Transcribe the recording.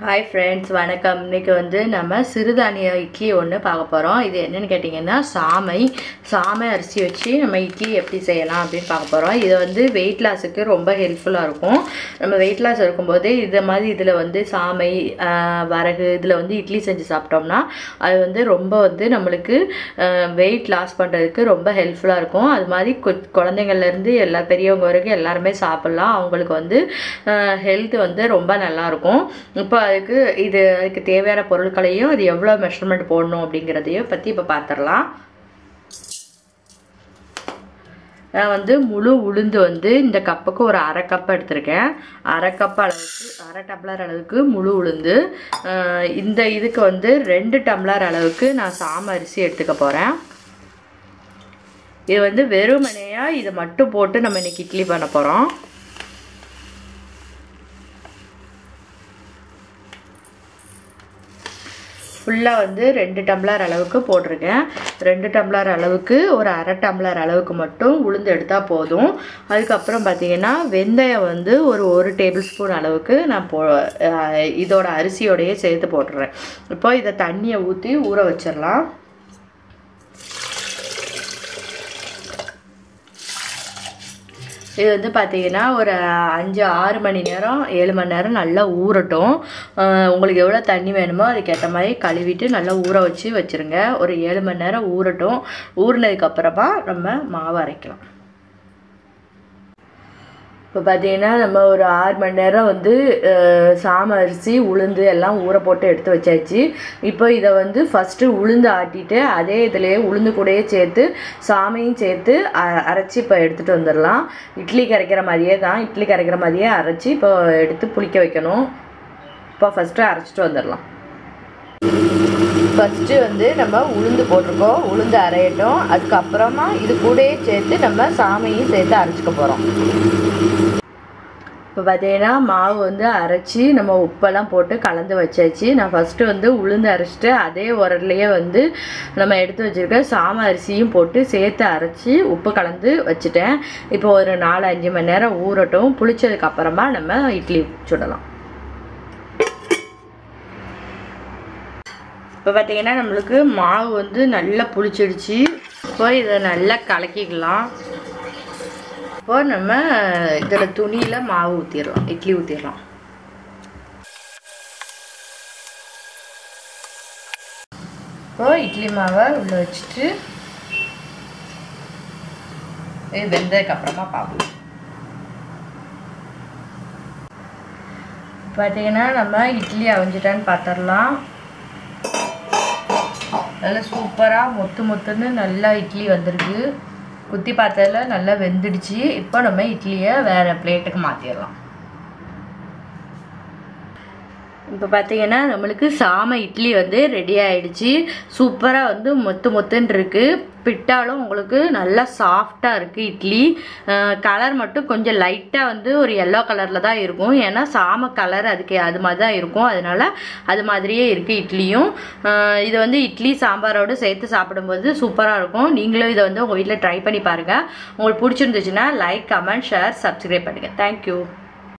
Hi friends, வணக்கம். இன்றைக்கி வந்து நம்ம சிறுதானிய இட்லி ஒன்று பார்க்க போகிறோம். இது என்னென்னு கேட்டிங்கன்னா சாமை அரிசி வச்சு நம்ம இட்லி எப்படி செய்யலாம் அப்படின்னு பார்க்க போகிறோம். இது வந்து வெயிட் லாஸுக்கு ரொம்ப ஹெல்ப்ஃபுல்லாக இருக்கும். நம்ம வெயிட் லாஸ் இருக்கும்போது இதில் வந்து சாமை வரகு இதில் வந்து இட்லி செஞ்சு சாப்பிட்டோம்னா அது வந்து ரொம்ப வந்து நம்மளுக்கு வெயிட் லாஸ் பண்ணுறதுக்கு ரொம்ப ஹெல்ப்ஃபுல்லாக இருக்கும். அது மாதிரி குழந்தைங்கள்லேருந்து பெரியவங்க வரைக்கும் எல்லாருமே சாப்பிட்லாம். அவங்களுக்கு வந்து ஹெல்த் வந்து ரொம்ப நல்லாயிருக்கும். இப்போ அதுக்கு தேவையான பொருட்களையும் அது எவ்வளோ மெஷர்மெண்ட் போடணும் அப்படிங்கிறதையும் பற்றி இப்போ பார்த்துடலாம். நான் வந்து முழு உளுந்து வந்து இந்த கப்புக்கு ஒரு அரை கப் எடுத்திருக்கேன். அரை கப் அளவுக்கு, அரை டம்ளர் அளவுக்கு முழு உளுந்து. இதுக்கு வந்து 2 டம்ளர் அளவுக்கு நான் சாமை அரிசி எடுத்துக்க போகிறேன். இது வந்து வெறுமனையாக இதை மட்டும் போட்டு நம்ம இன்றைக்கி இட்லி பண்ண போகிறோம். ஃபுல்லாக வந்து 2 டம்ளர் அளவுக்கு போட்டிருக்கேன். 2 டம்ளர் அளவுக்கு ஒரு அரை டம்ளர் அளவுக்கு மட்டும் உளுந்து எடுத்தால் போதும். அதுக்கப்புறம் பார்த்திங்கன்னா வெந்தயம் வந்து ஒரு டேபிள் ஸ்பூன் அளவுக்கு நான் இதோட அரிசியோடையே சேர்த்து போட்டுடுறேன். இப்போ இதை தண்ணியை ஊற்றி ஊற வச்சிடலாம். இது வந்து பார்த்திங்கன்னா ஒரு 5-6 மணி நேரம் 7 மணி நேரம் நல்லா ஊறட்டும். உங்களுக்கு எவ்வளோ தண்ணி வேணுமோ அதுக்கேற்ற மாதிரி கழுவிட்டு நல்லா ஊற வச்சுருங்க. ஒரு 7 மணி நேரம் ஊறட்டும். ஊறினதுக்கப்புறமா நம்ம மாவு அரைக்கலாம். இப்போ பார்த்திங்கன்னா நம்ம ஒரு 6 மணி நேரம் வந்து சாமை அரிசி உளுந்து எல்லாம் ஊற போட்டு எடுத்து வச்சாச்சு. இப்போ இதை வந்து ஃபஸ்ட்டு உளுந்து ஆட்டிட்டு அதே இதிலேயே உளுந்து கூடயே சேர்த்து சாமையும் சேர்த்து அரைச்சி இப்போ எடுத்துகிட்டு வந்துடலாம். இட்லி கரைக்கிற மாதிரியே அரைச்சி இப்போ எடுத்து புளிக்க வைக்கணும். இப்போ ஃபஸ்ட்டு அரைச்சிட்டு வந்துடலாம். ஃபஸ்ட்டு வந்து நம்ம உளுந்து போட்டிருக்கோம், உளுந்து அரையட்டும். அதுக்கப்புறமா இது கூடயே சேர்த்து நம்ம சாமையும் சேர்த்து அரைச்சிக்க போகிறோம். இப்போ பார்த்தீங்கன்னா மாவு வந்து அரைச்சி நம்ம உப்பெல்லாம் போட்டு கலந்து வச்சாச்சு. நான் ஃபஸ்ட்டு வந்து உளுந்து அரைச்சிட்டு அதே உரல்லையே வந்து நம்ம எடுத்து வச்சுருக்க சாமை அரிசியும் போட்டு சேர்த்து அரைச்சி உப்பு கலந்து வச்சுட்டேன். இப்போ ஒரு 4-5 மணி நேரம் ஊறட்டும். புளிச்சதுக்கப்புறமா நம்ம இட்லி சுடலாம். இப்போ பார்த்திங்கன்னா நம்மளுக்கு மாவு வந்து நல்லா புளிச்சிடுச்சு. இப்போ இதை நல்லா கலக்கிக்கலாம். இப்போ நம்ம இதில் துணியில் மாவு ஊற்றிடலாம், இட்லி ஊற்றிடலாம். இப்போ இட்லி மாவை உள்ளே வச்சுட்டு இது வெந்ததுக்கப்புறமா பார்ப்போம். பார்த்தீங்கன்னா நம்ம இட்லி அவிஞ்சிட்டான்னு பார்த்துடலாம். நல்லா சூப்பராக மொத்துன்னு நல்லா இட்லி வந்திருக்கு. குத்தி பார்த்ததில் நல்லா வெந்துடுச்சு. இப்போ நம்ம இட்லியை வேறு பிளேட்டுக்கு மாற்றிடலாம். இப்போ பார்த்தீங்கன்னா நம்மளுக்கு சாமை இட்லி வந்து ரெடி ஆகிடுச்சு. சூப்பராக வந்து மொத்துன்னு இருக்குது. பிட்டாலும் உங்களுக்கு நல்லா சாஃப்டாக இருக்குது இட்லி. கலர் மட்டும் கொஞ்சம் லைட்டாக வந்து ஒரு எல்லோ கலரில் தான் இருக்கும். ஏன்னா சாமை கலர் அது மாதிரி தான் இருக்கும். அதனால் அது மாதிரியே இருக்குது இட்லியும். இதை வந்து இட்லி சாம்பாரோடு சேர்த்து சாப்பிடும்போது சூப்பராக இருக்கும். நீங்களும் இதை வந்து உங்கள் வீட்டில் ட்ரை பண்ணி பாருங்கள். உங்களுக்கு பிடிச்சிருந்துச்சுன்னா லைக், கமெண்ட், ஷேர், சப்ஸ்கிரைப் பண்ணுங்கள். தேங்க்யூ.